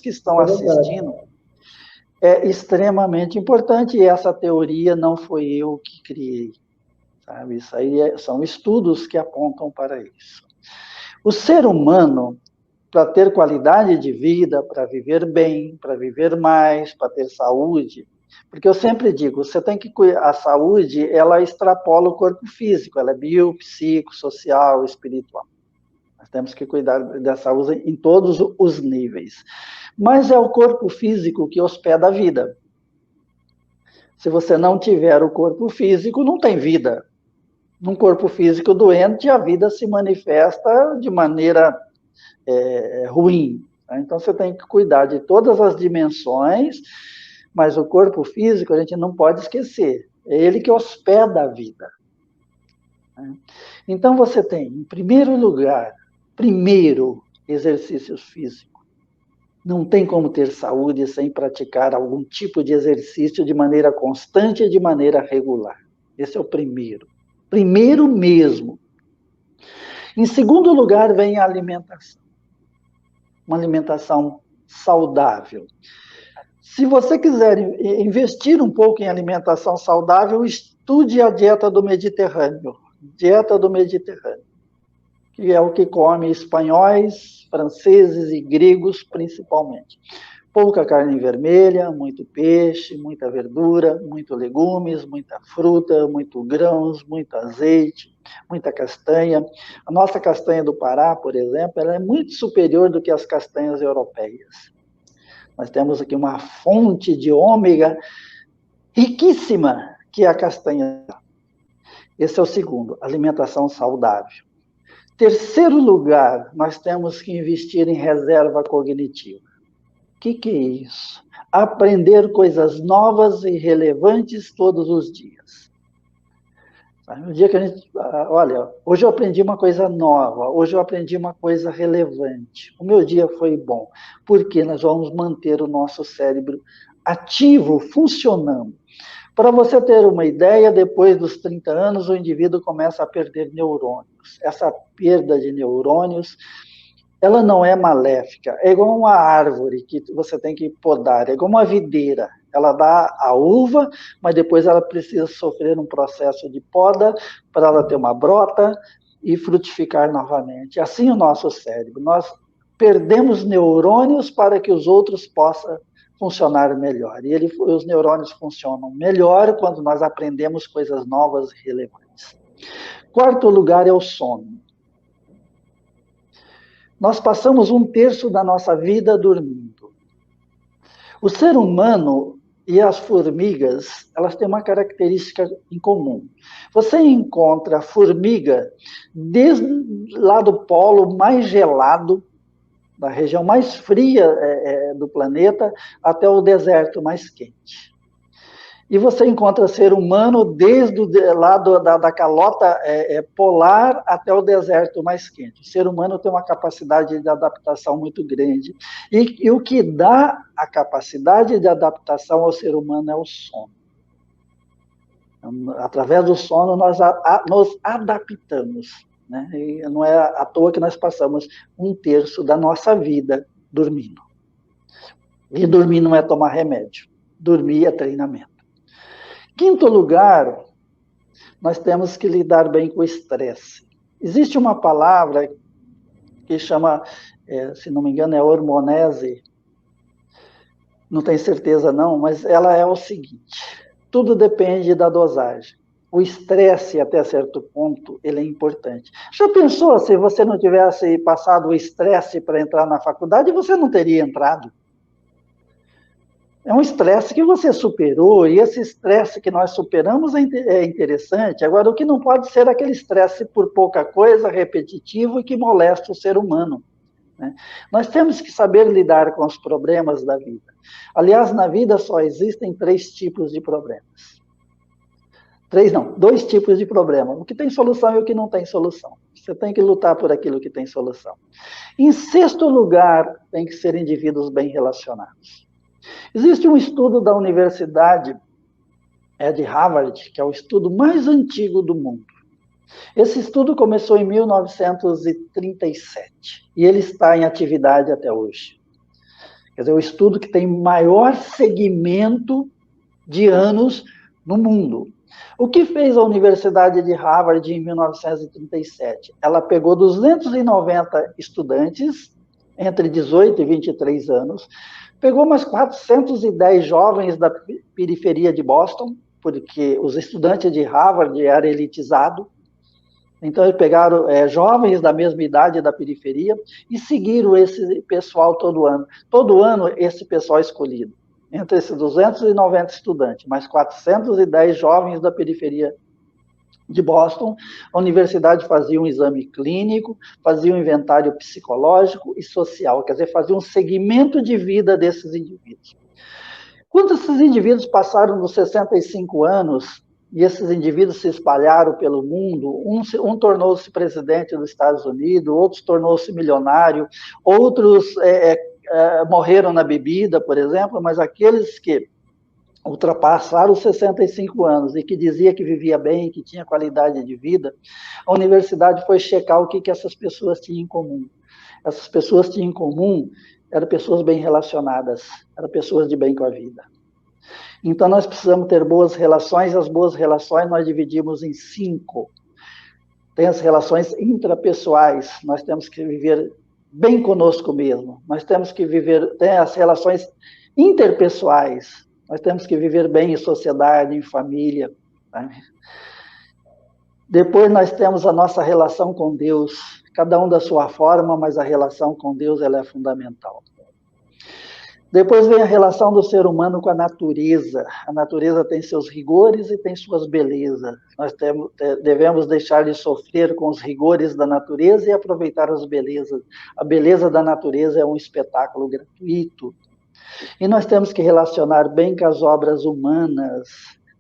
que estão assistindo, é extremamente importante, e essa teoria não foi eu que criei, sabe? Isso aí são estudos que apontam para isso. O ser humano, para ter qualidade de vida, para viver bem, para viver mais, para ter saúde, porque eu sempre digo, você tem que a saúde, ela extrapola o corpo físico, ela é bio, psico, social, espiritual. Nós temos que cuidar da saúde em todos os níveis. Mas é o corpo físico que hospeda a vida. Se você não tiver o corpo físico, não tem vida. Num corpo físico doente, a vida se manifesta de maneira ruim. Então, você tem que cuidar de todas as dimensões, mas o corpo físico a gente não pode esquecer. É ele que hospeda a vida. Então, você tem, em primeiro lugar, exercícios físicos. Não tem como ter saúde sem praticar algum tipo de exercício de maneira constante e de maneira regular. Esse é o primeiro. Primeiro mesmo. Em segundo lugar, vem a alimentação. Uma alimentação saudável. Se você quiser investir um pouco em alimentação saudável, estude a dieta do Mediterrâneo. Dieta do Mediterrâneo, que é o que come espanhóis, franceses e gregos, principalmente. Pouca carne vermelha, muito peixe, muita verdura, muito legumes, muita fruta, muito grãos, muito azeite, muita castanha. A nossa castanha do Pará, por exemplo, ela é muito superior do que as castanhas europeias. Nós temos aqui uma fonte de ômega riquíssima, que é a castanha. Esse é o segundo, alimentação saudável. Terceiro lugar, nós temos que investir em reserva cognitiva. O que é isso? Aprender coisas novas e relevantes todos os dias. No dia que a gente... Olha, hoje eu aprendi uma coisa nova, hoje eu aprendi uma coisa relevante. O meu dia foi bom, porque nós vamos manter o nosso cérebro ativo, funcionando. Para você ter uma ideia, depois dos 30 anos, o indivíduo começa a perder neurônios. Essa perda de neurônios, ela não é maléfica. É igual uma árvore que você tem que podar, é igual uma videira. Ela dá a uva, mas depois ela precisa sofrer um processo de poda para ela ter uma brota e frutificar novamente. Assim o nosso cérebro. Nós perdemos neurônios para que os outros possam funcionar melhor. E os neurônios funcionam melhor quando nós aprendemos coisas novas e relevantes. Quarto lugar é o sono. Nós passamos 1/3 da nossa vida dormindo. O ser humano e as formigas, elas têm uma característica em comum. Você encontra a formiga desde lá do polo mais gelado, da região mais fria do planeta, até o deserto mais quente. E você encontra ser humano desde lá da calota polar até o deserto mais quente. O ser humano tem uma capacidade de adaptação muito grande. E o que dá a capacidade de adaptação ao ser humano é o sono. Através do sono, nós nos adaptamos. Né? E não é à toa que nós passamos 1/3 da nossa vida dormindo. E dormir não é tomar remédio. Dormir é treinamento. Quinto lugar, nós temos que lidar bem com o estresse. Existe uma palavra que chama, se não me engano, é hormonese. Não tenho certeza não, mas ela é o seguinte: tudo depende da dosagem. O estresse, até certo ponto, ele é importante. Já pensou se você não tivesse passado o estresse para entrar na faculdade, você não teria entrado? É um estresse que você superou, e esse estresse que nós superamos é interessante. Agora, o que não pode ser aquele estresse por pouca coisa, repetitivo e que molesta o ser humano. Né? Nós temos que saber lidar com os problemas da vida. Aliás, na vida só existem 3 tipos de problemas. 2 tipos de problema. O que tem solução e o que não tem solução. Você tem que lutar por aquilo que tem solução. Em sexto lugar, tem que ser indivíduos bem relacionados. Existe um estudo da Universidade de Harvard, que é o estudo mais antigo do mundo. Esse estudo começou em 1937 e ele está em atividade até hoje. Quer dizer, o estudo que tem maior segmento de anos no mundo. O que fez a Universidade de Harvard em 1937? Ela pegou 290 estudantes entre 18 e 23 anos, pegou mais 410 jovens da periferia de Boston, porque os estudantes de Harvard eram elitizados. Então, eles pegaram jovens da mesma idade da periferia e seguiram esse pessoal todo ano. Todo ano, esse pessoal escolhido. Entre esses 290 estudantes, mais 410 jovens da periferia de Boston, a universidade fazia um exame clínico, fazia um inventário psicológico e social, quer dizer, fazia um segmento de vida desses indivíduos. Quando esses indivíduos passaram dos 65 anos, e esses indivíduos se espalharam pelo mundo, um tornou-se presidente dos Estados Unidos, outros tornou-se milionário, outros morreram na bebida, por exemplo, mas aqueles que ultrapassaram os 65 anos e que dizia que vivia bem, que tinha qualidade de vida, a universidade foi checar o que essas pessoas tinham em comum. Essas pessoas tinham em comum, eram pessoas bem relacionadas, eram pessoas de bem com a vida. Então, nós precisamos ter boas relações, e as boas relações nós dividimos em 5. Tem as relações intrapessoais, nós temos que viver bem conosco mesmo. Nós temos que viver, tem as relações interpessoais, nós temos que viver bem em sociedade, em família. Tá? Depois nós temos a nossa relação com Deus, cada um da sua forma, mas a relação com Deus ela é fundamental. Depois vem a relação do ser humano com a natureza. A natureza tem seus rigores e tem suas belezas. Nós devemos deixar de sofrer com os rigores da natureza e aproveitar as belezas. A beleza da natureza é um espetáculo gratuito. E nós temos que relacionar bem com as obras humanas,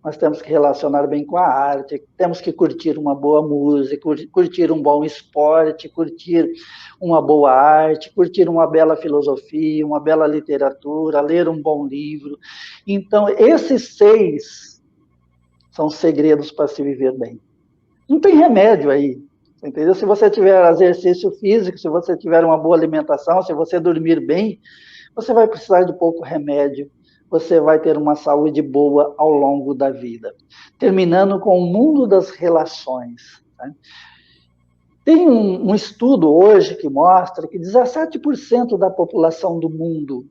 nós temos que relacionar bem com a arte, temos que curtir uma boa música, curtir um bom esporte, curtir uma boa arte, curtir uma bela filosofia, uma bela literatura, ler um bom livro. Então, esses 6 são segredos para se viver bem. Não tem remédio aí, entendeu? Se você tiver exercício físico, se você tiver uma boa alimentação, se você dormir bem, você vai precisar de pouco remédio, você vai ter uma saúde boa ao longo da vida. Terminando com o mundo das relações. Tá? Tem um estudo hoje que mostra que 17% da população do mundo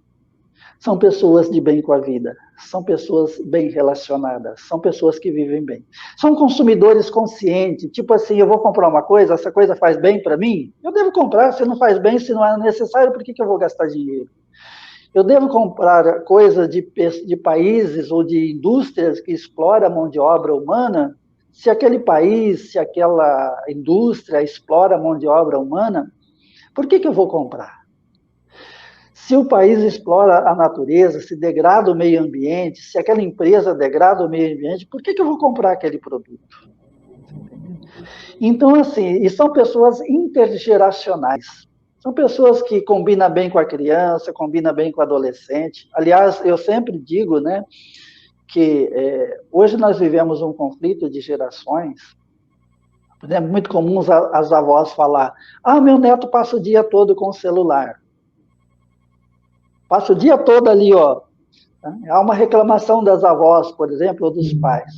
são pessoas de bem com a vida, são pessoas bem relacionadas, são pessoas que vivem bem. São consumidores conscientes, tipo assim, eu vou comprar uma coisa, essa coisa faz bem para mim? Eu devo comprar, se não faz bem, se não é necessário, por que eu vou gastar dinheiro? Eu devo comprar coisa de países ou de indústrias que exploram a mão de obra humana? Se aquele país, se aquela indústria explora a mão de obra humana, por que eu vou comprar? Se o país explora a natureza, se degrada o meio ambiente, se aquela empresa degrada o meio ambiente, por que eu vou comprar aquele produto? Então, assim, e são pessoas intergeracionais. São pessoas que combinam bem com a criança, combinam bem com o adolescente. Aliás, eu sempre digo, né, que hoje nós vivemos um conflito de gerações. É muito comum as avós falar, meu neto passa o dia todo com o celular. Passa o dia todo ali, ó. Há uma reclamação das avós, por exemplo, ou dos pais.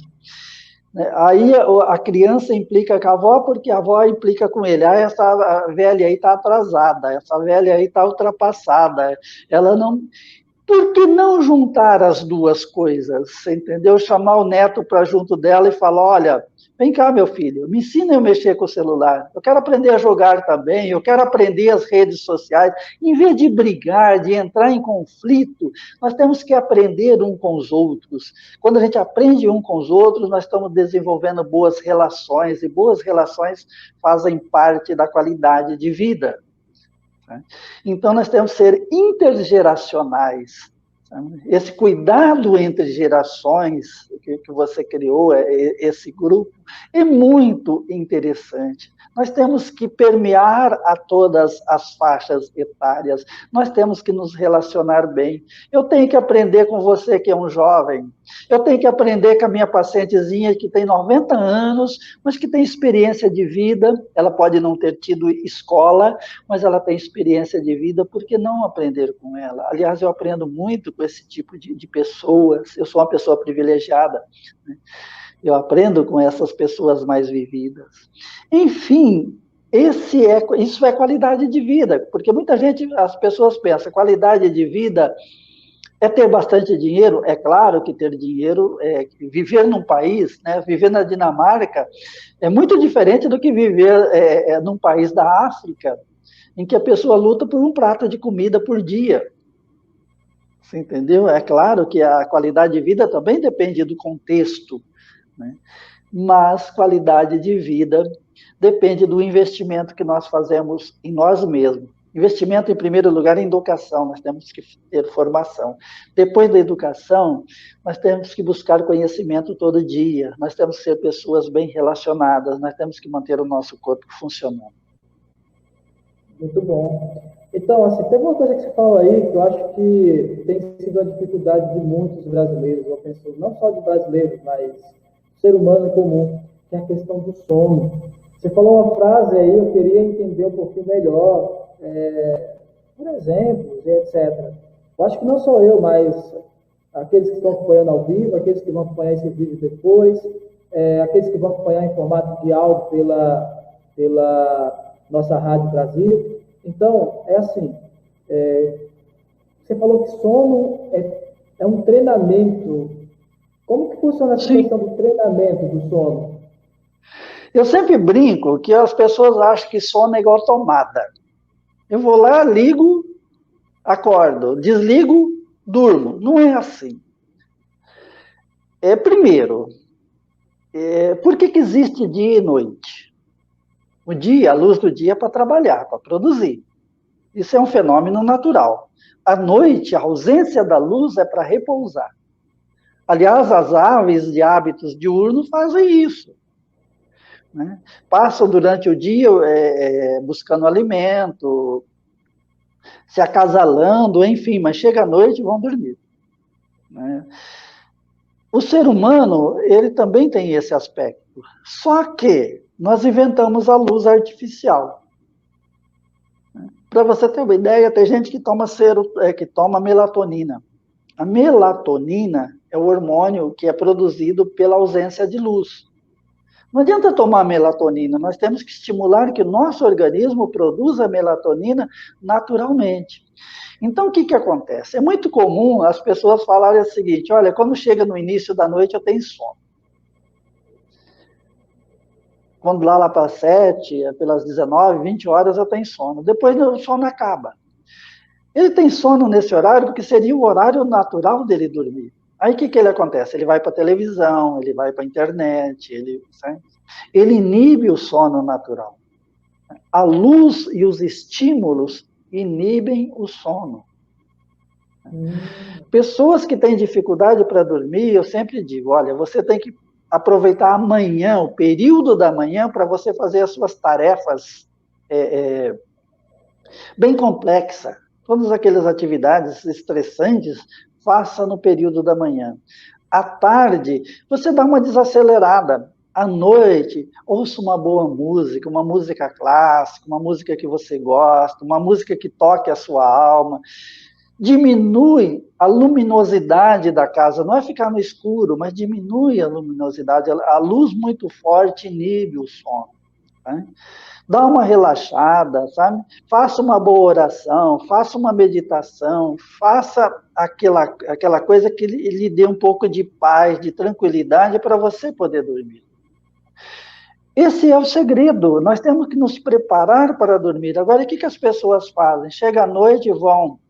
Aí a criança implica com a avó porque a avó implica com ele. Essa velha aí está atrasada, essa velha aí está ultrapassada. Ela não... Por que não juntar as duas coisas? Entendeu? Chamar o neto para junto dela e falar, olha, vem cá, meu filho, me ensina a mexer com o celular. Eu quero aprender a jogar também, eu quero aprender as redes sociais. Em vez de brigar, de entrar em conflito, nós temos que aprender um com os outros. Quando a gente aprende um com os outros, nós estamos desenvolvendo boas relações, e boas relações fazem parte da qualidade de vida. Então, nós temos que ser intergeracionais. Esse cuidado entre gerações, que você criou, esse grupo, é muito interessante. Nós temos que permear a todas as faixas etárias, nós temos que nos relacionar bem. Eu tenho que aprender com você que é um jovem, eu tenho que aprender com a minha pacientezinha que tem 90 anos, mas que tem experiência de vida, ela pode não ter tido escola, mas ela tem experiência de vida, por que não aprender com ela? Aliás, eu aprendo muito com esse tipo de pessoas, eu sou uma pessoa privilegiada, né? Eu aprendo com essas pessoas mais vividas. Enfim, isso é qualidade de vida, porque muita gente, as pessoas pensam, qualidade de vida é ter bastante dinheiro. É claro que ter dinheiro, viver num país, né, viver na Dinamarca, é muito diferente do que viver num país da África, em que a pessoa luta por um prato de comida por dia. Você entendeu? É claro que a qualidade de vida também depende do contexto, né? Mas qualidade de vida depende do investimento que nós fazemos em nós mesmos. Investimento, em primeiro lugar, em educação, nós temos que ter formação. Depois da educação, nós temos que buscar conhecimento todo dia, nós temos que ser pessoas bem relacionadas, nós temos que manter o nosso corpo funcionando. Muito bom. Então, assim, tem uma coisa que você falou aí que eu acho que tem sido a dificuldade de muitos brasileiros, eu penso, não só de brasileiros, mas ser humano em comum, que é a questão do sono. Você falou uma frase aí, eu queria entender um pouquinho melhor, por exemplo, etc. Eu acho que não sou eu, mas aqueles que estão acompanhando ao vivo, aqueles que vão acompanhar esse vídeo depois, aqueles que vão acompanhar em formato de áudio pela nossa Rádio Brasil. Então, é assim, você falou que sono é um treinamento. Como que funciona essa questão do treinamento do sono? Eu sempre brinco que as pessoas acham que sono é igual tomada. Eu vou lá, ligo, acordo, desligo, durmo. Não é assim. Primeiro, por que existe dia e noite? O dia, a luz do dia é para trabalhar, para produzir. Isso é um fenômeno natural. À noite, a ausência da luz é para repousar. Aliás, as aves de hábitos diurnos fazem isso, né? Passam durante o dia buscando alimento, se acasalando, enfim, mas chega à noite e vão dormir, né? O ser humano, ele também tem esse aspecto. Só que nós inventamos a luz artificial. Para você ter uma ideia, tem gente que toma melatonina. A melatonina é o hormônio que é produzido pela ausência de luz. Não adianta tomar melatonina, nós temos que estimular que o nosso organismo produza melatonina naturalmente. Então, o que acontece? É muito comum as pessoas falarem o seguinte: olha, quando chega no início da noite eu tenho sono. Quando lá para 7, pelas 19, 20 horas eu tenho sono. Depois o sono acaba. Ele tem sono nesse horário porque seria o horário natural dele dormir. Aí o que ele acontece? Ele vai para a televisão, ele vai para a internet, ele inibe o sono natural. A luz e os estímulos inibem o sono. Pessoas que têm dificuldade para dormir, eu sempre digo, olha, você tem que aproveitar a manhã, o período da manhã, para você fazer as suas tarefas bem complexas. Todas aquelas atividades estressantes, faça no período da manhã. À tarde, você dá uma desacelerada. À noite, ouça uma boa música, uma música clássica, uma música que você gosta, uma música que toque a sua alma. Diminui a luminosidade da casa, não é ficar no escuro, mas diminui a luminosidade. A luz muito forte inibe o sono. Tá? Dá uma relaxada, sabe? Faça uma boa oração, faça uma meditação, faça aquela coisa que lhe dê um pouco de paz, de tranquilidade para você poder dormir. Esse é o segredo, nós temos que nos preparar para dormir. Agora, o que as pessoas fazem? Chega à noite e vão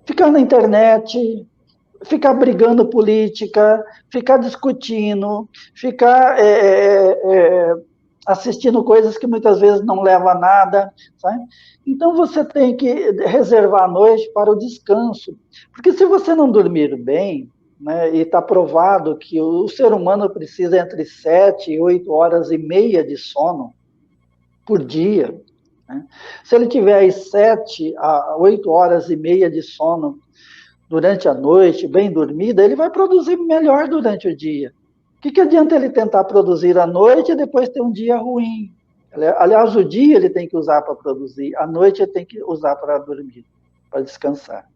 ficar na internet, ficar brigando política, ficar discutindo, ficar assistindo coisas que muitas vezes não levam a nada, sabe? Então você tem que reservar a noite para o descanso, porque se você não dormir bem, né? E está provado que o ser humano precisa entre 7 e 8 horas e meia de sono por dia, né? Se ele tiver aí 7 a 8 horas e meia de sono durante a noite, bem dormida, ele vai produzir melhor durante o dia. O que adianta ele tentar produzir à noite e depois ter um dia ruim? Aliás, o dia ele tem que usar para produzir, a noite ele tem que usar para dormir, para descansar.